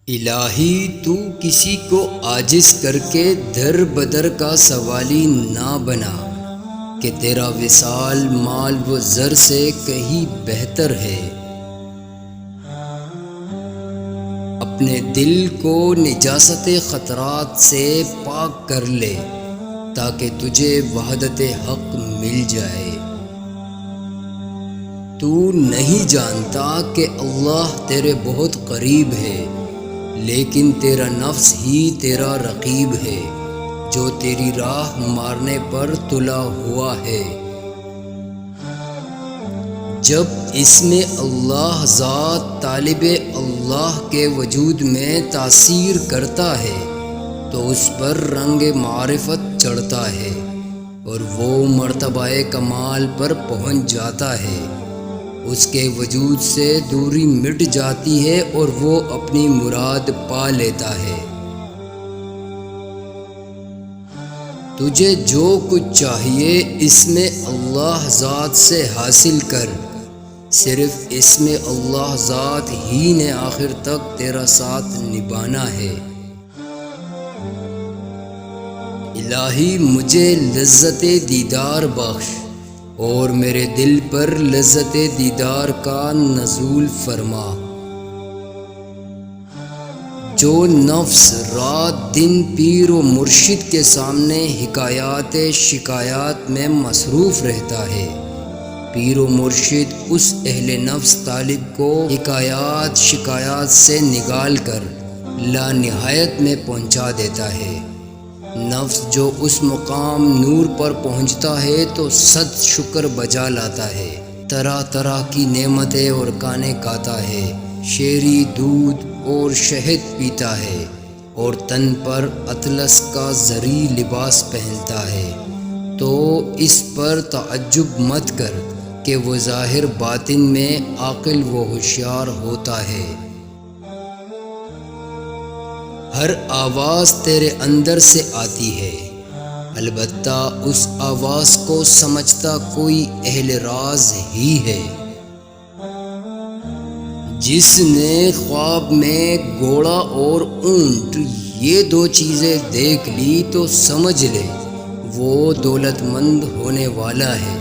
الہی تو کسی کو عاجز کر کے در بدر کا سوالی نہ بنا کہ تیرا وصال مال و زر سے کہیں بہتر ہے۔ اپنے دل کو نجاست خطرات سے پاک کر لے تاکہ تجھے وحدت حق مل جائے۔ تو نہیں جانتا کہ اللہ تیرے بہت قریب ہے، لیکن تیرا نفس ہی تیرا رقیب ہے جو تیری راہ مارنے پر تلا ہوا ہے۔ جب اس میں اللہ ذات طالب اللہ کے وجود میں تاثیر کرتا ہے تو اس پر رنگ معرفت چڑھتا ہے اور وہ مرتبہ کمال پر پہنچ جاتا ہے۔ اس کے وجود سے دوری مٹ جاتی ہے اور وہ اپنی مراد پا لیتا ہے۔ تجھے جو کچھ چاہیے اس میں اللہ ذات سے حاصل کر، صرف اس میں اللہ ذات ہی نے آخر تک تیرا ساتھ نبھانا ہے۔ الہی مجھے لذت دیدار بخش اور میرے دل پر لذت دیدار کا نزول فرما۔ جو نفس رات دن پیر و مرشد کے سامنے حکایات شکایات میں مصروف رہتا ہے، پیر و مرشد اس اہل نفس طالب کو حکایات شکایات سے نگال کر لا نہایت میں پہنچا دیتا ہے۔ نفس جو اس مقام نور پر پہنچتا ہے تو 100 شکر بجا لاتا ہے، طرح طرح کی نعمتیں اور گانے گاتا ہے، شیری دودھ اور شہد پیتا ہے اور تن پر اطلس کا زری لباس پہنتا ہے۔ تو اس پر تعجب مت کر کہ وہ ظاہر باطن میں عاقل و ہوشیار ہوتا ہے۔ ہر آواز تیرے اندر سے آتی ہے، البتہ اس آواز کو سمجھتا کوئی اہل راز ہی ہے۔ جس نے خواب میں گھوڑا اور اونٹ یہ 2 چیزیں دیکھ لی تو سمجھ لے وہ دولت مند ہونے والا ہے۔